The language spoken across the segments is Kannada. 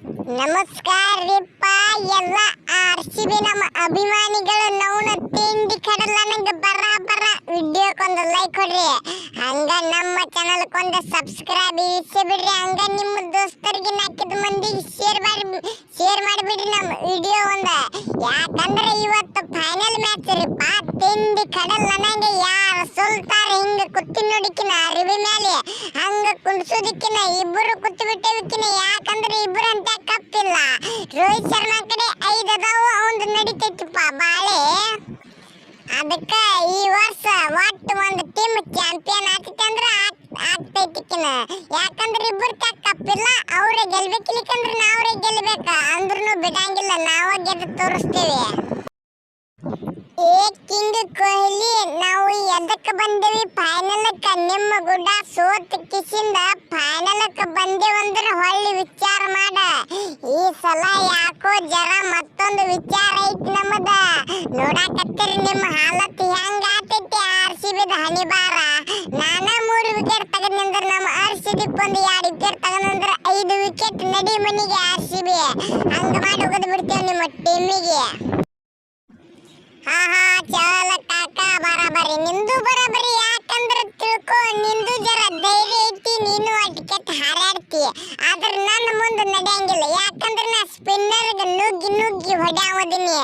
ನಮಸ್ಕಾರ ರೀಪ್ಪ ಎಲ್ಲ ಆರ್ಸಿಬಿ ನಮ್ಮ ಅಭಿಮಾನಿಗಳು ನೌನ ತಿಂಡಿ ಕಡಲ ನಂಗೆ ಬರ ವಿಡಿಯೋಕ್ಕೊಂದು ಲೈಕ್ ಕೊಡ್ರಿ, ಹಂಗ ನಮ್ಮ ಚಾನಲ್ಕೊಂದು ಸಬ್ಸ್ಕ್ರೈಬ್ ಇರಿಸಿ ಬಿಡ್ರಿ, ಹಂಗ ನಿಮ್ಮ ದೋಸ್ತರಿಗೆ ನಾಲ್ಕಿದ ಮಂದಿಗೆ ಶೇರ್ ಮಾಡಿಬಿಡ್ರಿ ನಮ್ಮ ವಿಡಿಯೋ ಒಂದು. ಯಾಕಂದ್ರೆ ಇವತ್ತು ಫೈನಲ್ ಮ್ಯಾಚ್ ರೀಪ್ಪ. ತಿಂಡಿ ಕಡಲ ನನಗೆ ಯಾರು ಸೋಲ್ತಾರೆ ಹಿಂಗ ಕುತ್ತಿ ನೋಡಿಕಿನ ಅರಿವಿ ಮೇಲೆ ಹಂಗ ಕುಣಿಸೋದಕ್ಕಿನ ಇಬ್ಬರು ಕುತ್ತು ಬಿಟ್ಟೇವಿಕಿನ. ಯಾಕಂದ್ರೆ ಇಬ್ಬರು ಅಂತ ಕಪ್ಪಿಲ್ಲ. ರೋಹಿತ್ ಶರ್ಮಾ ಕಡೆ 5 ಅದಾವು, ಅವಂದು ನಡಿತೈತಿಪ್ಪ ಬಾಳೆ. ಅದಕ್ಕ ಈ ವರ್ಷ ಒಟ್ಟು ಒಂದು ಟೀಮ್ ಚಾಂಪಿಯನ್ ಆಗ್ತೈತಿ ಅಂದ್ರ ಆಗ್ತೈತಿಕಿನ. ಯಾಕಂದ್ರೆ ಇಬ್ಬರು ಕಪ್ಪಿಲ್ಲ, ಅವರೇ ಗೆಲ್ಬೇಕಿಲಿಕ್ಕಂದ್ರೆ ನಾವ್ರೇ ಗೆಲ್ಬೇಕ. ಅಂದ್ರೂ ಬಿಡಂಗಿಲ್ಲ, ನಾವ ಗೆದ್ದು ತೋರಿಸ್ತೇವೆ. ಕಿಂಗ್ ಕೊಹ್ಲಿ, ನಾವು ಎದಕ್ಕೆ ಬಂದೇವಿ ಫೈನಲ್ಕ? ನಿಮ್ಮ ಗುಡ್ಡ ಸೋತ್ ಕಿಸಿಂದ ಫೈನಲ್ಕ ಬಂದೇವಂದ್ರೆ ಹೊಳ್ಳಿ ವಿಚಾರ ಮಾಡ. ಈ ಸಲ ಯಾಕೋ ಜರ ಮತ್ತೊಂದು ವಿಚಾರ ಐತಿ ನಮ್ಮದ. ನೋಡಾಕತ್ತೀರಿ ನಿಮ್ಮ ಹಾಲತ್ ಹೆಂಗ ಆತೈತಿ ಆರ್ಸಿಬಿದ ಹಣಿಬಾರ. ನಾನ 3 ವಿಕೆಟ್ ತಗದ್ನಂದ್ರ ನಮ್ಮ ಹರ್ಷದೀಪ್ ಒಂದು 2 ವಿಕೆಟ್ ತಗದ್ನಂದ್ರ 5 ವಿಕೆಟ್ ನಡಿ ಮನಿಗೆ ಆರ್ಸಿಬಿ. ಹಂಗ ಮಾಡಿ ಹೋಗೋದು ಬಿಡ್ತೇವೆ ನಿಮ್ಮ ಟೀಮಿಗೆ. ಹಾ ಚಲ ಕಾಕ ಬರಾಬರಿ, ನಿಂದು ಬರಾಬರಿ. ಯಾಕಂದ್ರೆ ತಿಳ್ಕೊ, ನಿಂದು ಜರ ಧೈರ್ಯ ಐತಿ, ನೀನು ಟಿಕೆಟ್ ಹಾರಾಡ್ತಿ. ಆದ್ರೆ ನನ್ನ ಮುಂದೆ ನಡೆಯಂಗಿಲ್ಲ. ಯಾಕಂದ್ರೆ ನಾ ಸ್ಪಿನ್ನರ್ಗೆ ನುಗ್ಗಿ ಹೊಡ್ಯಾವದಿನಿ,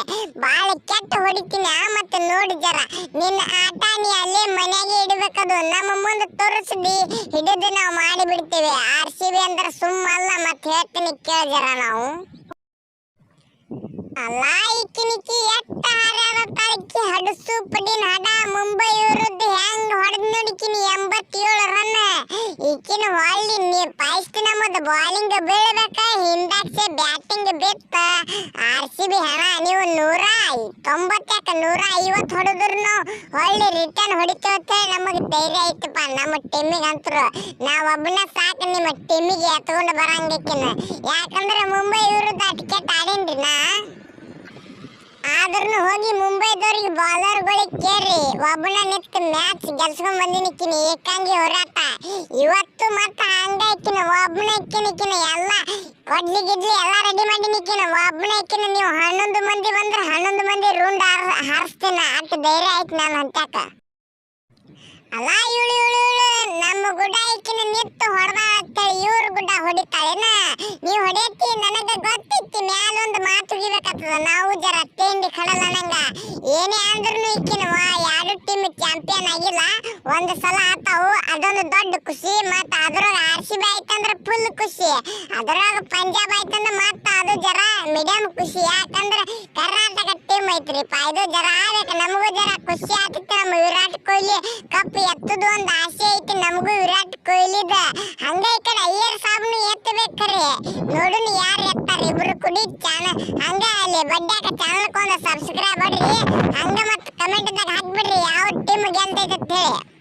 ಭಾಳ ಕೆಟ್ಟ ಹೊಡಿತೀನಿ. ಮತ್ತೆ ನೋಡಿ ಜರ ನಿನ್ನ ಆಟ ನೀ ಅಲ್ಲೇ ಮನೆಯಾಗೆ ಇಡಬೇಕದು. ನಮ್ಮ ಮುಂದೆ ತೋರಿಸ್ದಿ ಹಿಡಿದು ನಾವು ಮಾಡಿಬಿಡ್ತೇವೆ. ಆರ್ಸಿಬಿ ಅಂದ್ರೆ ಸುಮ್ಮಲ್ಲ, ಮತ್ತೆ ಹೇಳ್ತೀನಿ ಕೇಳ ಜರ. ನಾವು ಅಲ್ಲ ಈಕಿನಿಕ್ಕಿ ಎಟ್ಟ ಹಾರ್ಯಾರ ತಾಳಿಕ್ಕಿ ಹಡಸು ಪಡಿನ ಹಡ. ಮುಂಬೈ ವಿರುದ್ಧ ಹೆಂಗ್ ಹೊಡೆದ್ ನೋಡಿಕಿನಿ 87 ರನ್. ಈಕಿನ ಹೊಳ್ಳಿ ನೀ ಪಾಯಿಸ್ತಿ ನಮ್ಮದು ಬಾಲಿಂಗ್ ಬೀಳ್ಬೇಕ, ಹಿಂದಾಕ್ಸೆ ಬ್ಯಾಟಿಂಗ್ ಬಿತ್ತ. ಆರ್ಸಿಬಿ ಹಣ ನೀವು 190 150 ಹೊಡೆದ್ರು ಹೊಳ್ಳಿ ರಿಟರ್ನ್ ಹೊಡಿತೇವೆ. ನಮಗೆ ಧೈರ್ಯ ಐತಪ್ಪ ನಮ್ಮ ಟೀಮಿಗೆ ಅಂತರು. ನಾವೊಬ್ಬನ ಸಾಕು ನಿಮ್ಮ ಟೀಮಿಗೆ ಎತ್ಕೊಂಡು ಬರಂಗಿಕ್ಕಿನ. ಯಾಕಂದ್ರೆ ಮುಂಬೈ ವಿರುದ್ಧ ಟಿಕೆಟ್ ಆಡೇನ್ರಿ ನಾ. ಆದ್ರೂ ಹೋಗಿ ಮುಂಬೈದವ್ರಿಗೆ ಬಾಲರ್ಗಳಿಗೆ ಕೇಳ್ರಿ, ಒಬ್ಬನ ನಿಂತು ಮ್ಯಾಚ್ ಗೆಲ್ಸ್ಕೊಂಡ್ ಬಂದಿನಿಕ್ಕಿನಿ. ಏಕಾಂಗಿ ಹೋರಾಟ ಇವತ್ತು ಮತ್ತ ಹಂಗ ಇಕ್ಕಿನ. ಒಬ್ಬನ ಇಕ್ಕಿನಿಕ್ಕಿನ ಎಲ್ಲ ಕೊಡ್ಲಿ ಗಿಡ್ಲಿ ಎಲ್ಲ ರೆಡಿ ಮಾಡಿ ನಿಕ್ಕಿನ. ಒಬ್ಬನ ಇಕ್ಕಿನ. ನೀವು 11 ಮಂದಿ ಬಂದ್ರೆ 11 ಮಂದಿ ರೂಂಡ್ ಹಾರಿಸ್ತೀನ. ಅಷ್ಟು ಧೈರ್ಯ ಆಯ್ತು ನಾನು ಅಂತಾಕ. ಅಲ್ಲ ಇವಳು ನಮ್ಮ ಗುಡ್ಡ ಇಕ್ಕಿನ ನಿತ್ತು ಹೊಡೆದ ಅಂತೇಳಿ ಇವ್ರ ಗುಡ್ಡ ಹೊಡಿತಾಳೇನ? ನೀವು ಹೊಡೆಯತ್ತಿ ನನಗೆ ಗೊತ್ತೈತಿ. ಮ್ಯಾಲೊಂದು ಮಾತು ಗಿಬೇಕಾಗ್ತದ. ನಾವು ಜರ ತಿಂಡಿ ಕಡಲ ನಂಗ ಏನೇ ಅಂದ್ರೂ ಇಕ್ಕಿನ 2 ಟೀಮ್ ಚಾಂಪಿಯನ್ ಆಗಿಲ್ಲ, ಒಂದು ಸಲ ಆತಾವು. ಅದೊಂದು ದೊಡ್ಡ ಖುಷಿ. ಮತ್ತು ಅದ್ರಾಗ ಆರ್ಸಿಬಿ ಆಯ್ತಂದ್ರೆ ಫುಲ್ ಖುಷಿ. ಅದ್ರಾಗ ಪಂಜಾಬ್ ಆಯ್ತಂದ್ರೆ ಮತ್ತೆ ಅದು ಜರ ಮೀಡಿಯಂ ಖುಷಿ. ಯಾಕಂದ್ರೆ ಕರ್ನಾಟಕ ಟೀಮ್ ಐತ್ರಿಪ್ಪ, ಇದು ಜರ ಆಗ್ಬೇಕು. ನಮಗೂ ಜರ ಖುಷಿ ಆಗ್ತಿತ್ತು. ನಮ್ಮ ವಿರಾಟ್ ಕೊಹ್ಲಿ ಕಪ್ ಎತ್ತದು ಒಂದು ಆಸೆ ಐತಿ ನಮಗೂ ವಿರಾಟ್ ಕೊಹ್ಲಿದ. ಹಂಗ ಈ ಕಡೆ ಅಯ್ಯರ್ ಸಾಬ್ನು ಎತ್ತಬೇಕ್ರಿ. ನೋಡುನು ಯಾರು ಎತ್ತಾರ ಇಬ್ರು ಕುಡಿ ಚಾನಲ್. ಹಂಗ ಅಲ್ಲಿ ಬಡ್ಡ್ಯಾಕ ಚಾನಲ್ಕೊಂದು ಸಬ್ಸ್ಕ್ರೈಬ್ ಮಾಡ್ರಿ. ಹಂಗ ಮತ್ತೆ ಕಮೆಂಟ್ದಾಗ ಹಾಕ್ಬಿಡ್ರಿ ಯಾವ ಟೀಮ್ ಗೆಲ್ತೈತೆ ಅಂತ ಹೇಳಿ.